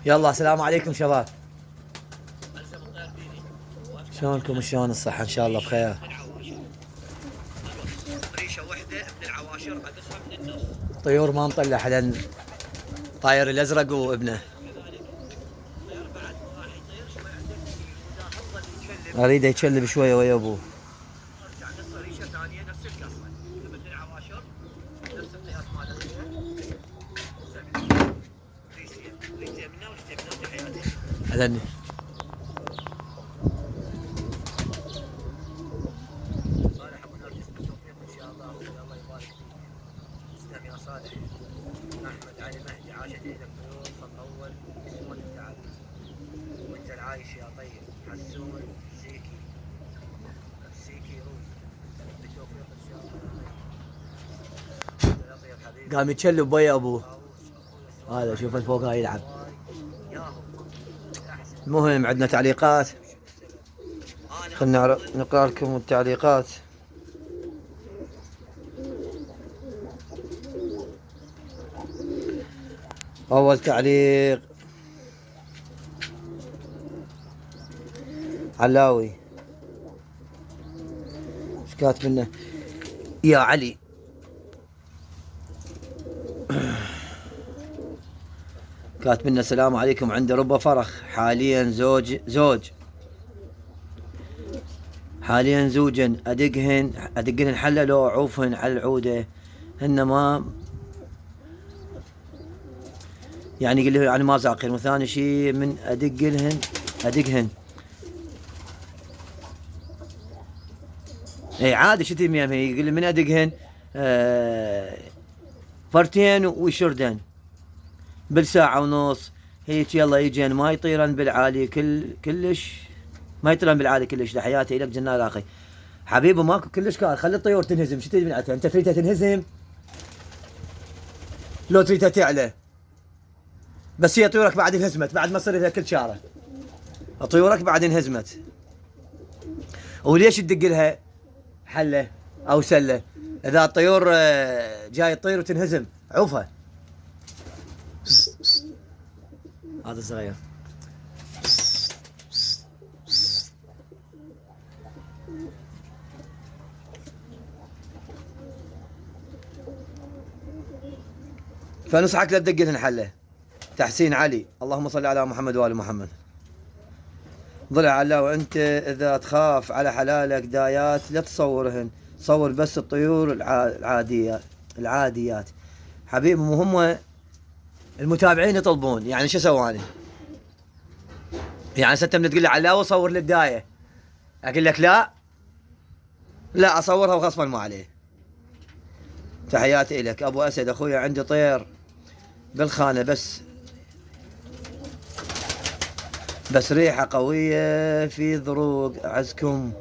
يلا السلام عليكم شباب. شلونكم؟ شلون الصحة؟ ان شاء الله بخير. ريشه واحده من العواشر اقصها من النص. طيور ما مطلع حدا. طاير الازرق وابنه. الطير بعد ما راح يطير شوي عندك واذا فضل يتشلب اريده يتشلب شويه ويا ابوه. ارجع قصه ريشه ثانيه نفس القصه مثل العواشر نفس القياس مالتها. ريشتين منها وريشتين منها في حياتي. هذني صالح ابو نرجس بالتوفيق ان شاء الله والله يبارك فيك. تسلم يا صالح. احمد علي مهدي عاشت ايدك طيور فطول يسون التعب وانت العايش يا طيب. حسون زيكي روز بالتوفيق ان شاء الله. يا طيب حبيبي. قام يتشلب ويا ابوه. طاووس هذا شوف الفوق هاي يلعب. ياهو. المهم عندنا تعليقات. خلنا نقرا لكم التعليقات. اول تعليق علاوي. ايش كاتب لنا؟ يا علي كاتب لنا السلام عليكم. عندي ربع فرخ حاليا زوج حاليا زوجا ادقهن حله لو اعوفهن على العوده هن ما يعني يقول له يعني ما زاقين. وثاني شيء من ادقهن اي عادي شتي ميم. هي يقول لي من ادقهن فرتين ويشردن بالساعة ونص هيك. يلا يجين ما يطيرن بالعالي كلش ما يطيرن بالعالي كلش. لحياتي لك جنال اخي حبيبي ماكو كلش كار. خلي الطيور تنهزم. شو تريد معناتها؟ انت تريدها تنهزم لو تريدها تعلى؟ بس هي طيورك بعد انهزمت بعد ما صار لها كل شارع. طيورك بعد انهزمت. وليش تدق لها حله او سله؟ اذا الطيور جاي تطير وتنهزم عوفها. هذا صغير. فنصحك لا تدق لهن حله. تحسين علي اللهم صل على محمد وآل محمد. ضلع علاوي انت اذا تخاف على حلالك دايات لا تصورهن. صور بس الطيور العاديات حبيبي. هم المتابعين يطلبون. يعني شو سواني؟ يعني ستة من تقول لي علاوي صور لي الدايه اقول لك لا اصورها وغصبا ما عليه. تحياتي لك ابو اسد. اخويا عندي طير بالخانه بس ريحه قويه في ذروق. اعزكم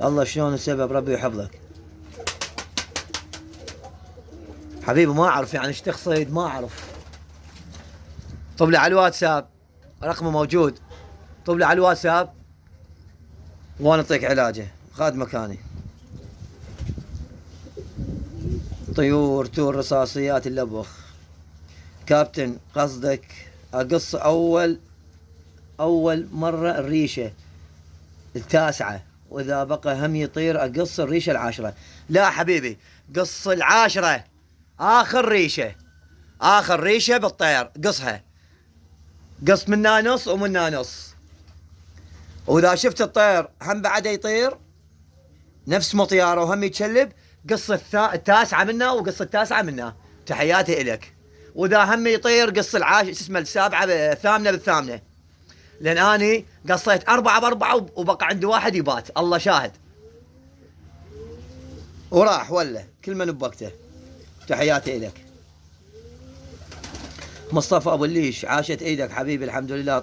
الله. شلون السبب؟ ربي يحفظك حبيبي. ما اعرف يعني ايش تقصد. ما اعرف. طب لي على الواتساب رقمه موجود. طب لي على الواتساب وانا اعطيك علاجه. خاد مكاني. طيور تور رصاصيات اللبخ. كابتن قصدك اقص اول مرة الريشة التاسعة واذا بقى هم يطير اقص الريشة العاشرة. لا حبيبي قص العاشرة. اخر ريشة بالطير قصها. قص منها نص ومنها نص. واذا شفت الطير هم بعده يطير نفس مطياره وهم يتشلب قص التاسعة منها وقص التاسعة منها. تحياتي الك. واذا هم يطير قص العاشر اسمه السابعة الثامنة بالثامنة. لان اني قصيت 4 ب4 وبقى عندي واحد يبات. الله شاهد. وراح ولا كل من بوقته. تحياتي الك. مصطفى ابو الليش عاشت ايدك حبيبي. الحمد لله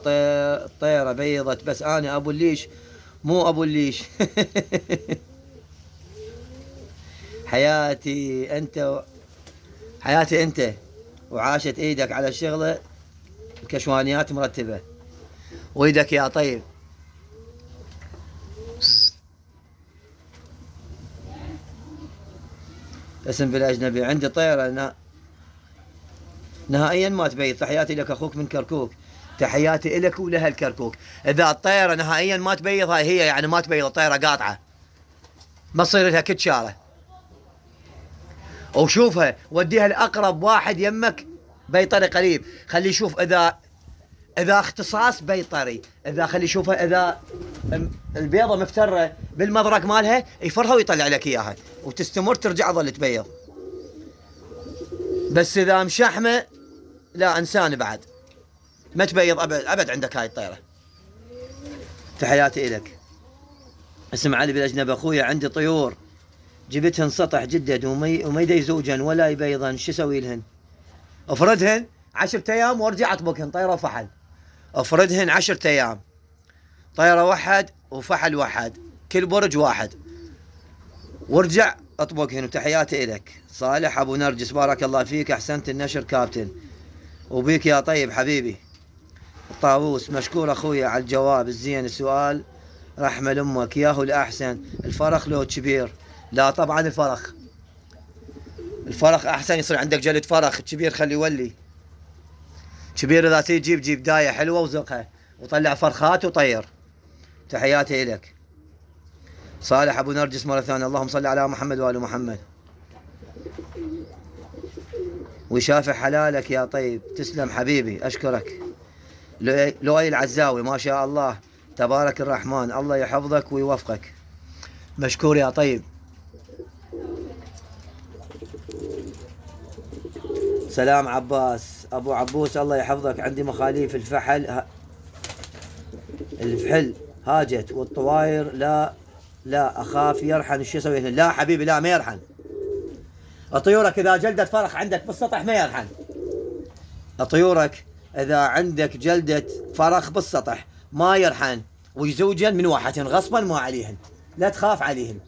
طيرة بيضت. بس انا ابو الليش مو ابو الليش. حياتي انت وعاشت ايدك على الشغله. الكشوانيات مرتبه وايدك يا طيب. اسم بالاجنبي. عندي طيره نهائيا ما تبيض. تحياتي لك اخوك من كركوك، تحياتي لك ولها الكركوك. اذا الطيره نهائيا ما تبيض، هاي هي يعني ما تبيض، الطيره قاطعه ما تصير لها كتشاره. وشوفها وديها لاقرب واحد يمك بيطري قريب، خلي يشوف اذا اختصاص بيطري، اذا خلي يشوفها اذا البيضه مفتره بالمضرق مالها يفرها ويطلع لك اياها وتستمر ترجع ظل تبيض. بس اذا مشحمه لا انسان بعد ما تبيض ابد ابد. عندك هاي الطيره. تحياتي لك. اسم علي بالاجنب اخويا، عندي طيور جبتهن سطح جدد وما يزوجن ولا يبيضن، شو اسوي لهن؟ افردهن 10 ايام وارجع اطبقهن طيره وفحل. افردهن 10 ايام طيره واحد وفحل واحد، كل برج واحد، وارجع اطبقهن. وتحياتي لك. صالح ابو نرجس، بارك الله فيك، احسنت النشر كابتن، وبيك يا طيب حبيبي. الطاووس مشكور اخويا على الجواب الزين. السؤال رحمة لامك ياهو الاحسن، الفرخ لو كبير؟ لا طبعا الفرخ احسن، يصير عندك جلد فرخ كبير خلي يولي كبير. اذا تجي جيب دايه حلوه وزقها وطلع فرخات وطير. تحياتي لك. صالح ابو نرجس مره ثانيه، اللهم صل على محمد وال محمد. ويشافح حلالك يا طيب، تسلم حبيبي اشكرك. لؤي العزاوي، ما شاء الله تبارك الرحمن، الله يحفظك ويوفقك. مشكور يا طيب. سلام عباس ابو عبوس، الله يحفظك. عندي مخاليف الفحل هاجت والطواير لا اخاف يرحن، شو اسوي؟ لا حبيبي لا ما يرحن. طيورك اذا جلدة فرخ عندك بالسطح ما يرحن. طيورك اذا عندك جلدة فرخ بالسطح ما يرحن، ويزوجن من واحدهن غصبا ما عليهن، لا تخاف عليهن.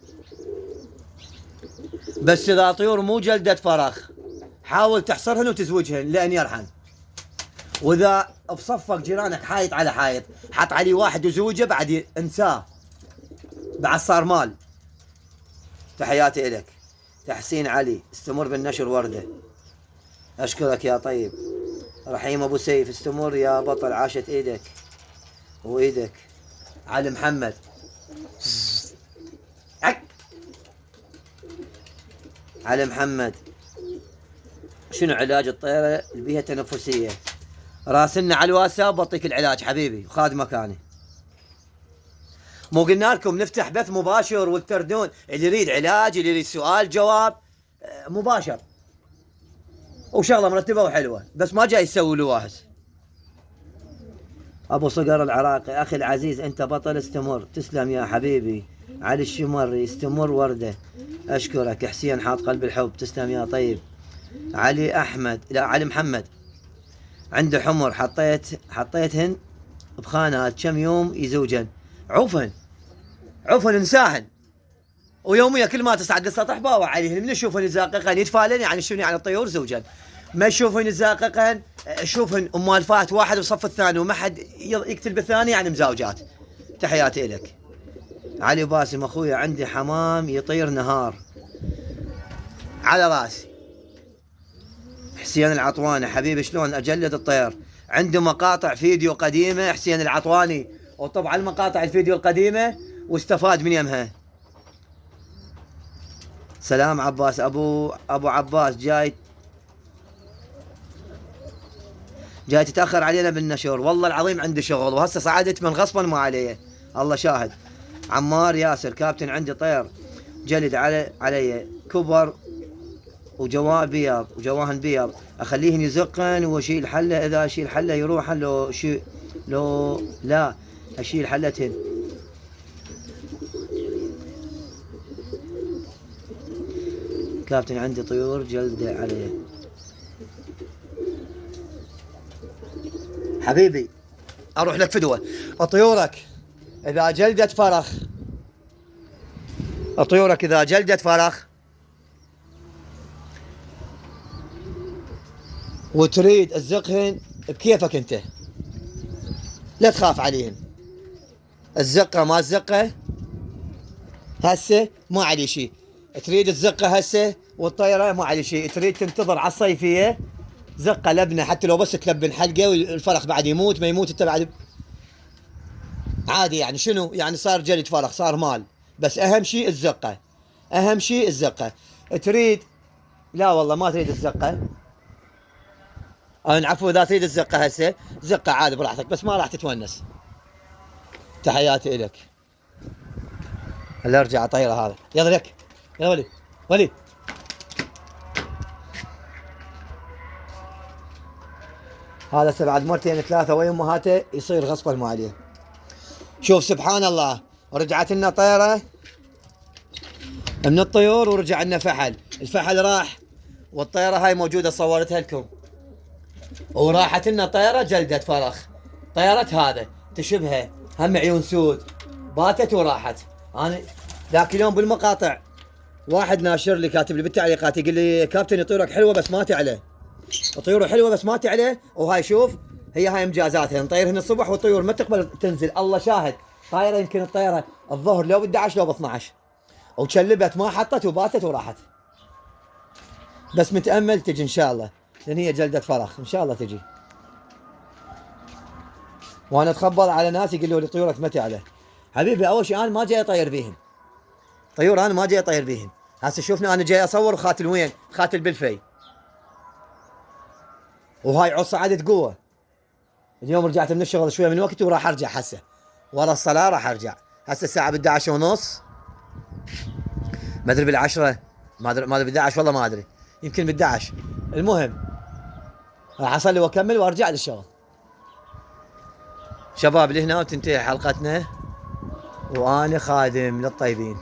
بس اذا طيور مو جلدة فرخ حاول تحصرهن وتزوجهن لان يرحن. واذا بصفك جيرانك حايط على حايط حط عليه واحد وزوجه بعد انساه بعد صار مال. تحياتي لك. تحسين علي، استمر بالنشر ورده. اشكرك يا طيب. رحيم ابو سيف، استمر يا بطل، عاشت ايدك وايدك. علي محمد، علي محمد، شنو علاج الطيرة البيئة التنفسية؟ راسلنا على الواتساب بعطيك العلاج حبيبي وخاد مكاني. مو قلنا لكم نفتح بث مباشر وتردون، اللي يريد علاج اللي يريد سؤال جواب مباشر وشغله مرتبه وحلوه، بس ما جاي يسوي لواهس. ابو صقر العراقي، اخي العزيز انت بطل، استمر. تسلم يا حبيبي. علي الشمري، استمر ورده. اشكرك. حسين حاط قلب الحب، تسلم يا طيب. علي احمد، لا علي محمد، عنده حمر حطيتهن بخانات، كم يوم يزوجن؟ عفن انساهن ويوميا كل ما تصعد السطح باوع عليهن، من يشوفن يزاققن يتفالن، يعني شنو يعني الطيور زوجن، ما يشوفن يزاققن شوفن امال فات واحد بالصف الثاني وما حد يقتل بالثاني يعني مزاوجات. تحياتي لك. علي باسم اخويا، عندي حمام يطير نهار على راسي. حسين العطواني حبيبي، شلون اجلد الطير؟ عنده مقاطع فيديو قديمه حسين العطواني، وطبعا المقاطع الفيديو القديمه واستفاد من يمها. سلام عباس، ابو عباس، جاي تتاخر علينا بالنشر، والله العظيم عندي شغل وهسه صعدت من غصبا ما علي، الله شاهد. عمار ياسر، كابتن عندي طير جلد علي كبر وجواهن بيض، اخليهن يزقن واشيل حله، اذا اشيل حله يروحن، لو لا اشيل حلتهن. كابتن عندي طيور جلد عليه. حبيبي اروح لك فدوه. طيورك اذا جلدت فرخ وتريد تزقهن بكيفك انت، لا تخاف عليهن. الزقه ما تزقه هسه ما عليه شيء، تريد تزقه هسه والطيره ما عليه شيء، تريد تنتظر على الصيفيه زقه لبنه، حتى لو بس تلبن حلقه والفرخ بعد يموت ما يموت انت بعد عادي يعني. شنو يعني؟ صار جلد فرخ، صار مال. بس اهم شيء الزقه، اهم شيء الزقه. تريد؟ لا والله ما تريد الزقه. العفو، اذا تريد الزقه هسه زقه عادي براحتك، بس ما راح تتونس. تحياتي الك. هلا ارجع طيره هذا. يلا لك يا ولي ولي. هذا هسه بعد مرتين ثلاثه ويا امهاته يصير غصبا ما عليه. شوف سبحان الله، رجعت لنا طيره من الطيور ورجع لنا فحل. الفحل راح والطيره هاي موجوده صورتها لكم، وراحت لنا طيره جلده فرخ. طيره هذا تشبهه هم عيون سود، باتت وراحت. انا ذاك اليوم بالمقاطع واحد ناشر لي كاتب لي بالتعليقات يقول لي كابتن طيورك حلوه بس ما تعلى، طيوره حلوه بس ما تعلى. وهاي شوف هي هاي امجازاتها، نطيرهن الصبح والطيور ما تقبل تنزل. الله شاهد، طايره يمكن الطيره الظهر لو ب 11 لو ب 12 وتشلبت ما حطت وباتت وراحت. بس متامل تجي ان شاء الله، لان هي جلده فرخ ان شاء الله تجي. وانا اتخبر على ناس يقولوا لي طيورك ما تعلى. حبيبي اول شيء انا ما جاي اطير بيهن طيور، انا ما جاي اطير بيهن. هسه شوفنا انا جاي اصور وخاتل وين؟ خاتل بالفي، وهاي عصا عدد قوه. اليوم رجعت من الشغل شويه من وقتي وراح ارجع هسه ورا الصلاه راح ارجع. هسه الساعه ب 11 ونص، ما ادري بالعشرة، ما ادري ب 11 والله ما ادري، يمكن ب 11. المهم راح اصلي واكمل وارجع للشغل. شباب لهنا وتنتهي حلقتنا، وانا خادم للطيبين.